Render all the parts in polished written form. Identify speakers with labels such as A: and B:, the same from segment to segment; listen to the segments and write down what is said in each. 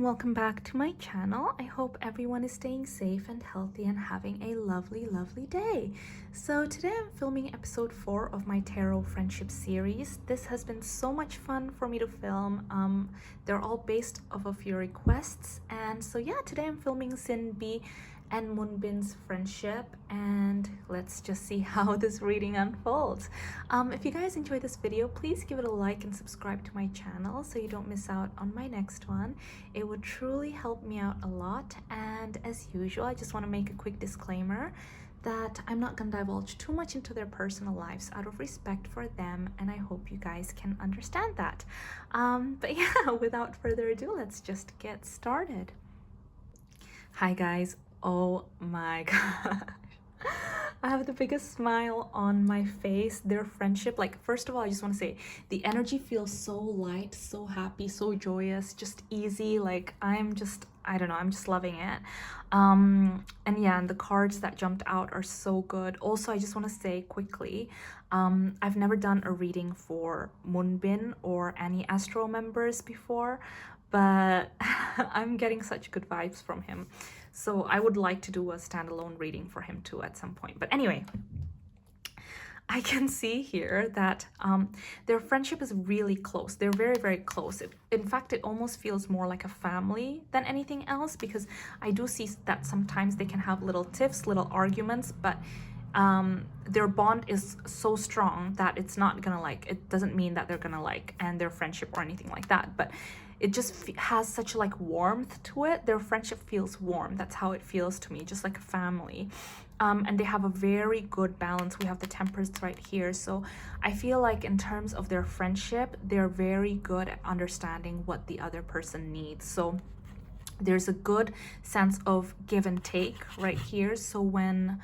A: welcome back to my channel. I hope everyone is staying safe and healthy and having a lovely day. So today I'm filming episode 4 of my tarot friendship series. This has been so much fun for me to film. They're all based off of your requests, and so yeah, today I'm filming Sinb and Moonbin's friendship, and let's just see how this reading unfolds. If you guys enjoyed this video, please give it a like and subscribe to my channel so you don't miss out on my next one. It would truly help me out a lot. And as usual, I just want to make a quick disclaimer that I'm not gonna divulge too much into their personal lives out of respect for them, and I hope you guys can understand that. But yeah, without further ado, let's just get started. Hi guys. Oh my gosh, I have the biggest smile on my face. Their friendship, like, first of all, I just want to say the energy feels so light, so happy, so joyous, just easy. Like, I don't know, I'm just loving it. And yeah, and the cards that jumped out are so good. Also, I just want to say quickly, I've never done a reading for Munbin or any Astro members before, but I'm getting such good vibes from him. So I would like to do a standalone reading for him too at some point. But anyway, I can see here that their friendship is really close. They're very close. In fact, it almost feels more like a family than anything else, because I do see that sometimes they can have little tiffs, little arguments, but their bond is so strong that it's not gonna, like, it doesn't mean that they're gonna, like, end their friendship or anything like that, but it just has such like warmth to it. Their friendship feels warm. That's how it feels to me, just like a family. And they have a very good balance. We have the Temperance right here, so I feel like in terms of their friendship, they're very good at understanding what the other person needs. So there's a good sense of give and take right here. So when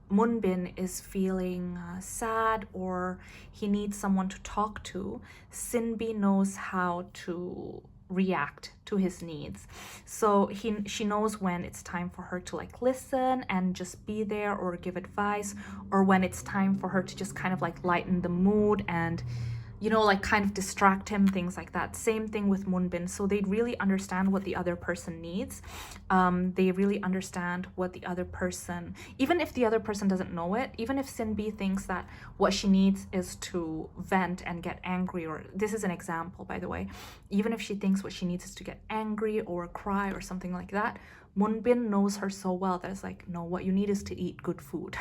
A: Munbin is feeling sad or he needs someone to talk to, Sinb knows how to react to his needs. So she knows when it's time for her to, like, listen and just be there or give advice, or when it's time for her to just kind of like lighten the mood and, you know, like kind of distract him, things like that. Same thing with Munbin. So they really understand what the other person needs. They really understand what the other person, even if the other person doesn't know it, even if Sinb thinks that what she needs is to vent and get angry, or this is an example, by the way, even if she thinks what she needs is to get angry or cry or something like that, Munbin knows her so well that it's like, no, what you need is to eat good food.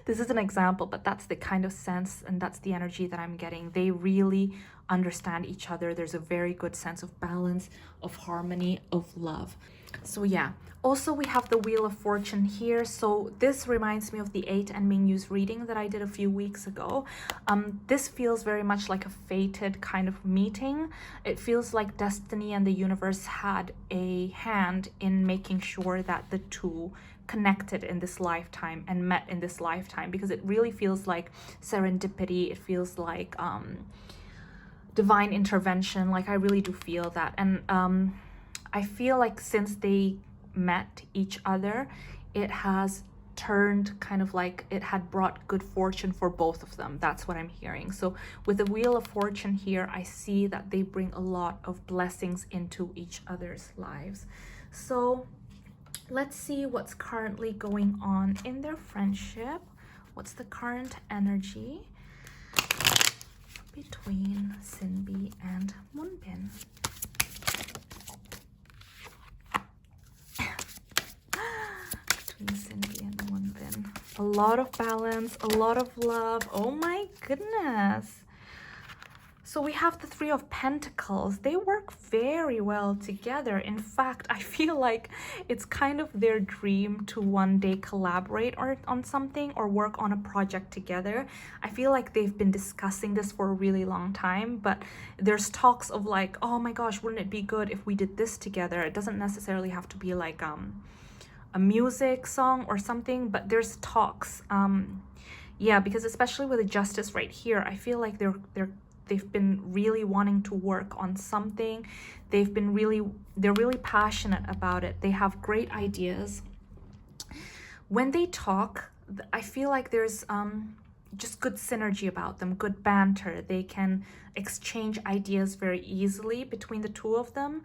A: This is an example, but that's the kind of sense and that's the energy that I'm getting. They really understand each other. There's a very good sense of balance, of harmony, of love. So yeah, also we have the Wheel of Fortune here. So this reminds me of the 8 and Mingyu's reading that I did a few weeks ago. This feels very much like a fated kind of meeting. It feels like destiny and the universe had a hand in making sure that the two connected in this lifetime and met in this lifetime, because it really feels like serendipity. It feels like divine intervention. Like, I really do feel that. And I feel like since they met each other, it has turned kind of like it had brought good fortune for both of them. That's what I'm hearing. So with the Wheel of Fortune here, I see that they bring a lot of blessings into each other's lives. So let's see what's currently going on in their friendship. What's the current energy between Sinb and Moonbin? Sinb and Munbin. A lot of balance, a lot of love. Oh my goodness. So we have the Three of Pentacles. They work very well together. In fact, I feel like it's kind of their dream to one day collaborate on something or work on a project together. I feel like they've been discussing this for a really long time, but there's talks of like, oh my gosh, wouldn't it be good if we did this together? It doesn't necessarily have to be like a music song or something, but there's talks. Yeah, because especially with the Justice right here, I feel like they've been really wanting to work on something. They're really passionate about it. They have great ideas. When they talk, I feel like there's just good synergy about them, good banter. They can exchange ideas very easily between the two of them,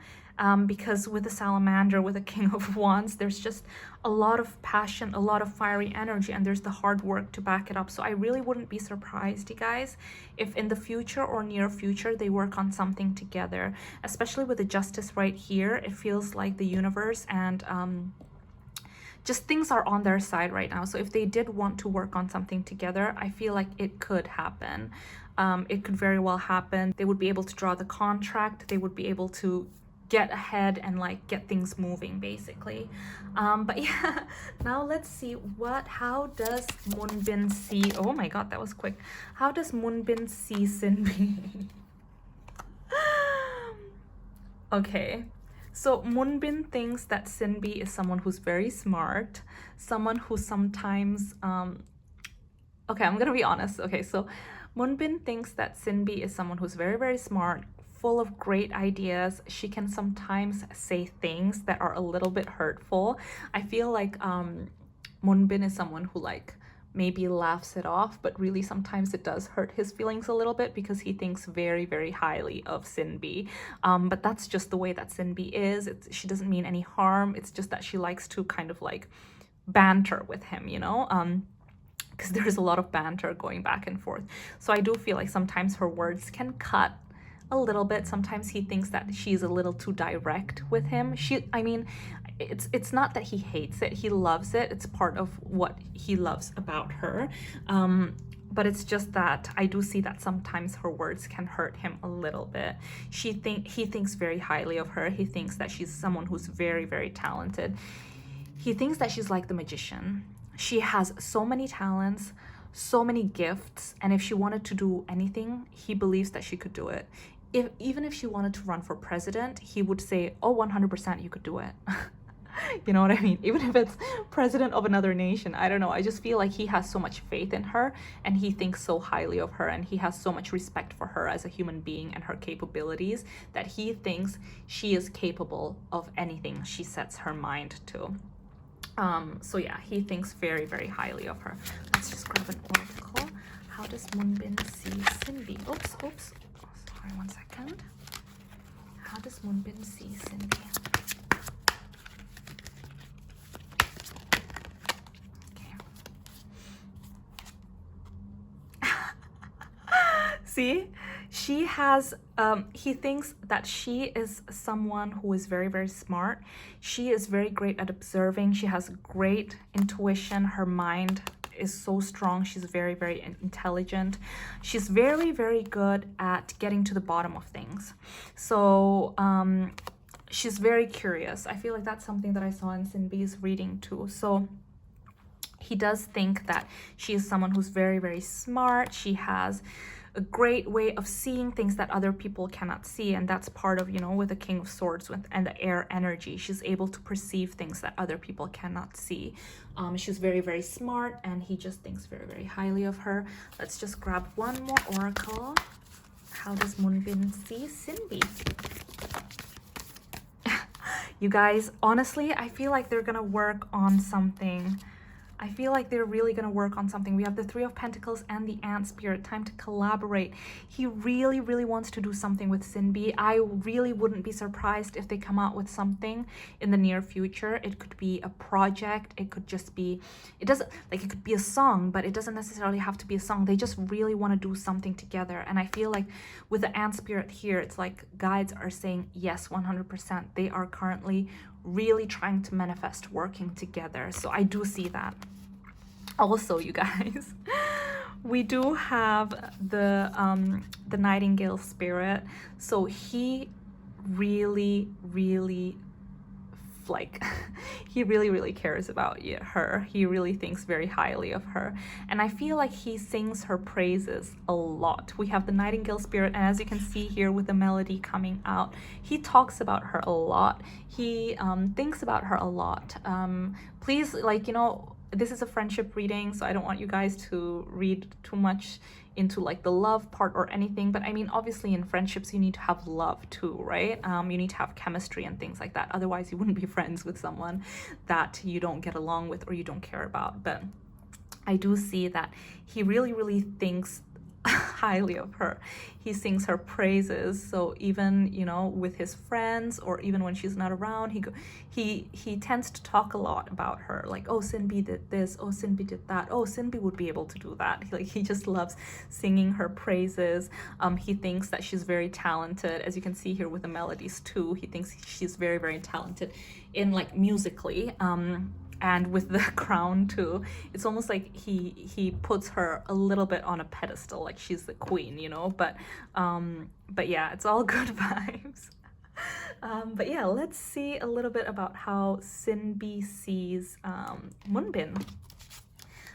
A: because with a salamander, with a king of wands, there's just a lot of passion, a lot of fiery energy, and there's the hard work to back it up. So I really wouldn't be surprised, you guys, if in the future or near future they work on something together, especially with the justice right here. It feels like the universe and just things are on their side right now. So if they did want to work on something together, I feel like it could happen. It could very well happen. They would be able to draw the contract. They would be able to get ahead and like get things moving, basically. But yeah, now let's see how does Munbin see, oh my god, that was quick. How does Munbin see Sinbi? Okay. So Munbin thinks that Sinbi is someone who's very smart, someone who sometimes, okay, I'm gonna be honest. Okay, so Munbin thinks that Sinbi is someone who's very, very smart, full of great ideas. She can sometimes say things that are a little bit hurtful. I feel like Munbin is someone who like maybe laughs it off, but really sometimes it does hurt his feelings a little bit because he thinks very, very highly of Sinbi. But that's just the way that Sinbi is. She doesn't mean any harm. It's just that she likes to kind of like banter with him, you know? Because there's a lot of banter going back and forth. So I do feel like sometimes her words can cut a little bit. Sometimes he thinks that she's a little too direct with him. I mean, it's not that he hates it, he loves it. It's part of what he loves about her. But it's just that I do see that sometimes her words can hurt him a little bit. He thinks very highly of her. He thinks that she's someone who's very, very talented. He thinks that she's like the magician. She has so many talents, so many gifts, and if she wanted to do anything, he believes that she could do it. Even if she wanted to run for president, he would say, oh, 100% you could do it. You know what I mean? Even if it's president of another nation, I don't know. I just feel like he has so much faith in her, and he thinks so highly of her, and he has so much respect for her as a human being and her capabilities that he thinks she is capable of anything she sets her mind to. So yeah, he thinks very, very highly of her. Let's just grab an oracle. How does Munbin see Sinbi? Oops. Oh, sorry, 1 second. How does Munbin see Sinbi? See, she has, he thinks that she is someone who is very, very smart. She is very great at observing. She has great intuition. Her mind is so strong. She's very, very intelligent. She's very, very good at getting to the bottom of things. So, she's very curious. I feel like that's something that I saw in Sinbi's reading too. So, he does think that she is someone who's very, very smart. She has a great way of seeing things that other people cannot see, and that's part of, you know, with the King of Swords and the air energy. She's able to perceive things that other people cannot see. She's very, very smart, and he just thinks very, very highly of her. Let's just grab one more oracle. How does Munbin see Sinbi? You guys, honestly, I feel like they're gonna work on something. I feel like they're really going to work on something. We have the Three of Pentacles and the Ant Spirit. Time to collaborate. He really, really wants to do something with Sinbi. I really wouldn't be surprised if they come out with something in the near future. It could be a project. It could just be, it could be a song, but it doesn't necessarily have to be a song. They just really want to do something together. And I feel like with the Ant Spirit here, it's like guides are saying, yes, 100%. They are currently really trying to manifest working together. So I do see that. Also, you guys, we do have the Nightingale Spirit. So he really, really like he really cares about her. He really thinks very highly of her, and I feel like he sings her praises a lot. We have the Nightingale Spirit, and as you can see here with the melody coming out, he talks about her a lot. He thinks about her a lot. Please, like, you know, this is a friendship reading, so I don't want you guys to read too much into like the love part or anything, but I mean, obviously in friendships you need to have love too, right? You need to have chemistry and things like that. Otherwise you wouldn't be friends with someone that you don't get along with or you don't care about. But I do see that he really thinks highly of her. He sings her praises. So even, you know, with his friends, or even when she's not around, he tends to talk a lot about her, like, oh, Sinbi did this, oh, Sinbi did that, oh, Sinbi would be able to do that. He just loves singing her praises. He thinks that she's very talented, as you can see here with the melodies too. He thinks she's very talented in, like, musically. And with the crown too, it's almost like he puts her a little bit on a pedestal, like she's the queen, you know. But yeah, it's all good vibes. But yeah, let's see a little bit about how Sinbi sees Munbin.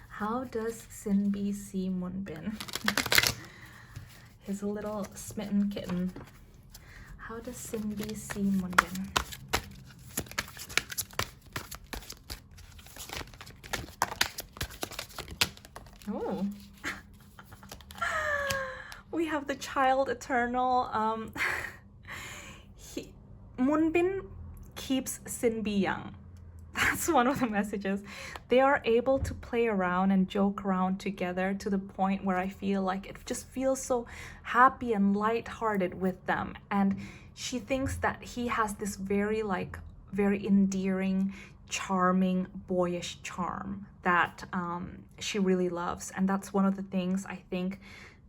A: How does Sinbi see Munbin? His little smitten kitten. How does Sinbi see Munbin? Oh, we have the child eternal. Munbin keeps Sinbi young. That's one of the messages. They are able to play around and joke around together to the point where I feel like it just feels so happy and lighthearted with them. And she thinks that he has this very endearing, charming, boyish charm that she really loves. And that's one of the things I think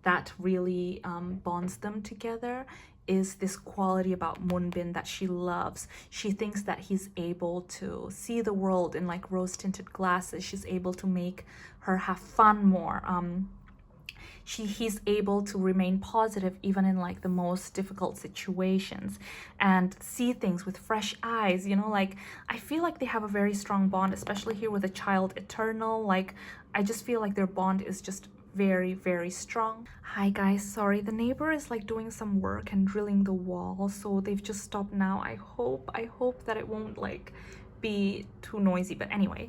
A: that really bonds them together, is this quality about Munbin that she loves. She thinks that he's able to see the world in like rose-tinted glasses. She's able to make her have fun more. He's able to remain positive even in like the most difficult situations, and see things with fresh eyes, you know. Like, I feel like they have a very strong bond, especially here with a child eternal. Like, I just feel like their bond is just very strong. Hi guys, sorry, the neighbor is like doing some work and drilling the wall, so they've just stopped now. I hope that it won't like be too noisy, but anyway,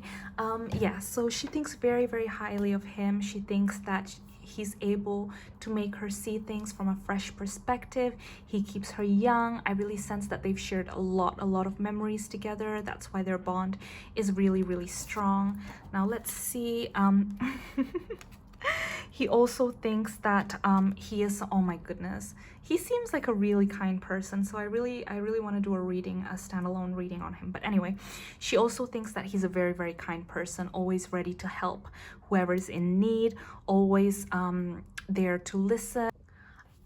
A: yeah, so she thinks very highly of him. She thinks that he's able to make her see things from a fresh perspective. He keeps her young. I really sense that they've shared a lot of memories together. That's why their bond is really strong. Now let's see. He also thinks that he is, oh my goodness, he seems like a really kind person, so I really want to do a standalone reading on him. But anyway, she also thinks that he's a very kind person, always ready to help whoever's in need, always there to listen.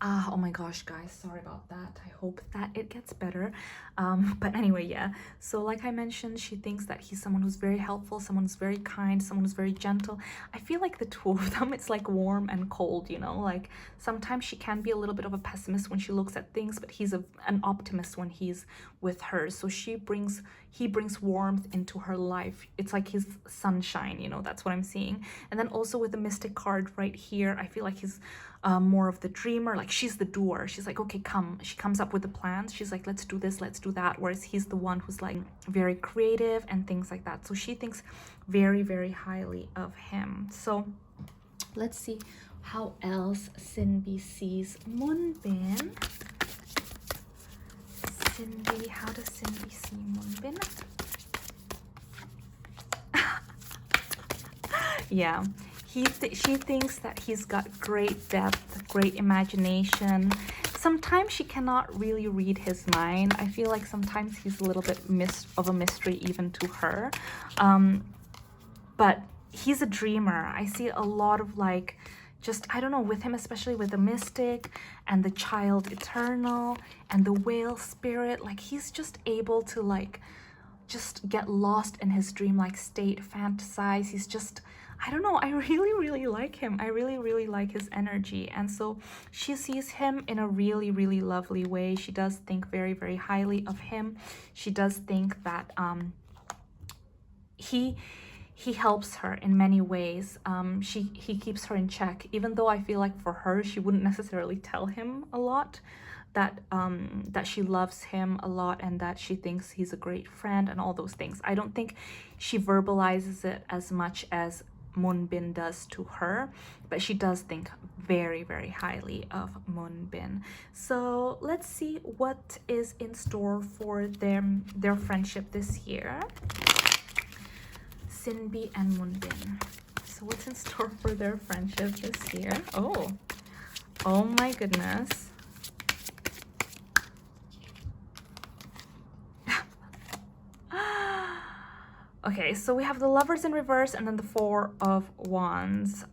A: Oh my gosh, guys, sorry about that. I hope that it gets better. But anyway, yeah. So like I mentioned, she thinks that he's someone who's very helpful, someone who's very kind, someone who's very gentle. I feel like the two of them, it's like warm and cold, you know? Like, sometimes she can be a little bit of a pessimist when she looks at things, but he's an optimist when he's with her. So he brings warmth into her life. It's like his sunshine, you know? That's what I'm seeing. And then also with the Mystic card right here, I feel like he's more of the dreamer. Like, she's the doer. She's like, okay, come. She comes up with the plans. She's like, let's do this, let's do that. Whereas he's the one who's like very creative and things like that. So she thinks very highly of him. So let's see how else Sinbi sees Munbin. Sinbi, how does Sinbi see Munbin? Yeah. She thinks that he's got great depth, great imagination. Sometimes she cannot really read his mind. I feel like sometimes he's a little bit of a mystery even to her. But he's a dreamer. I see a lot of like, just, I don't know, with him, especially with the Mystic and the Child Eternal and the Whale Spirit. Like, he's just able to like, just get lost in his dreamlike state, fantasize. He's just, I don't know, I really like him. I really like his energy. And so she sees him in a really lovely way. She does think very highly of him. She does think that he helps her in many ways. He keeps her in check, even though I feel like for her, she wouldn't necessarily tell him a lot, that she loves him a lot and that she thinks he's a great friend and all those things. I don't think she verbalizes it as much as Munbin does to her, but she does think very highly of Munbin. So let's see what is in store for their friendship this year. Sinbi and Munbin. So what's in store for their friendship this year? Oh my goodness. Okay, so we have the Lovers in reverse and then the Four of Wands.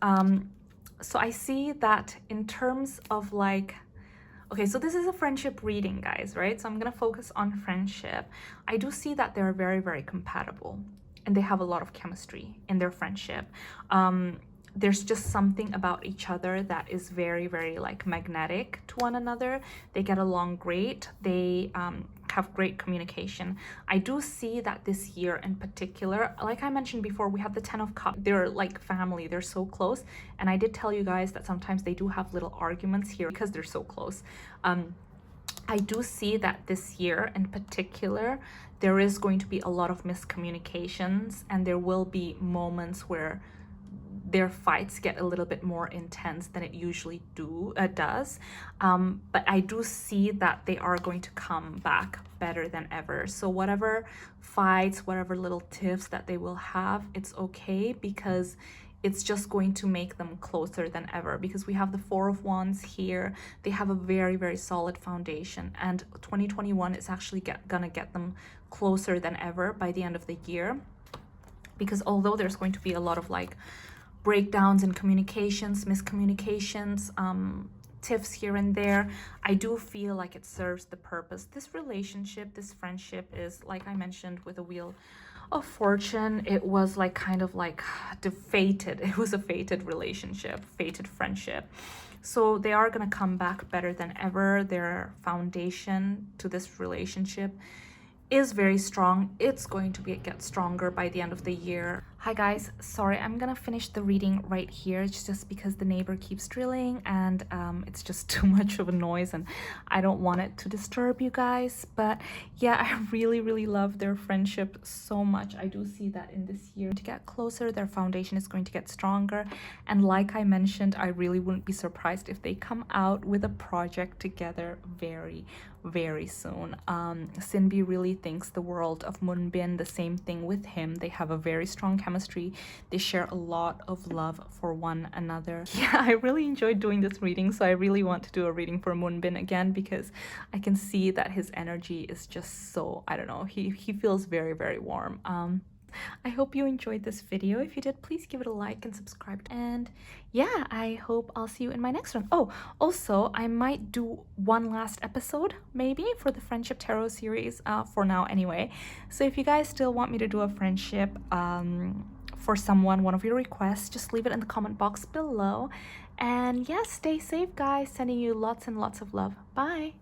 A: So I see that in terms of like, okay, so this is a friendship reading, guys, right? So I'm gonna focus on friendship. I do see that they're very, very compatible and they have a lot of chemistry in their friendship. There's just something about each other that is very, very like magnetic to one another. They get along great. They have great communication. I do see that this year in particular, like I mentioned before, we have the 10 of Cups. They're like family. They're so close. And I did tell you guys that sometimes they do have little arguments here because they're so close. I do see that this year in particular, there is going to be a lot of miscommunications and there will be moments where their fights get a little bit more intense than it usually does. But I do see that they are going to come back better than ever. So whatever fights, whatever little tiffs that they will have, it's okay because it's just going to make them closer than ever because we have the Four of Wands here. They have a very, very solid foundation and 2021 is actually gonna get them closer than ever by the end of the year, because although there's going to be a lot of like breakdowns in communications, miscommunications, tiffs here and there, I do feel like it serves the purpose. This relationship, this friendship is, like I mentioned with the Wheel of Fortune, it was like kind of like fated. It was a fated relationship, fated friendship. So they are going to come back better than ever. Their foundation to this relationship is very strong. It's going to get stronger by the end of the year. Hi guys, sorry, I'm gonna finish the reading right here. It's just because the neighbor keeps drilling and it's just too much of a noise and I don't want it to disturb you guys. But yeah, I really, really love their friendship so much. I do see that in this year to get closer, their foundation is going to get stronger. And like I mentioned, I really wouldn't be surprised if they come out with a project together very, very soon. Sinb really thinks the world of Munbin, the same thing with him. They have a very strong chemistry. They share a lot of love for one another. Yeah, I really enjoyed doing this reading, so I really want to do a reading for Munbin again because I can see that his energy is just so, I don't know, he feels very, very warm. I hope you enjoyed this video. If you did, please give it a like and subscribe. And yeah, I hope I'll see you in my next one. Oh, also, I might do one last episode, maybe, for the Friendship Tarot series, for now anyway. So if you guys still want me to do a friendship for someone, one of your requests, just leave it in the comment box below. And yeah, stay safe, guys. Sending you lots and lots of love. Bye.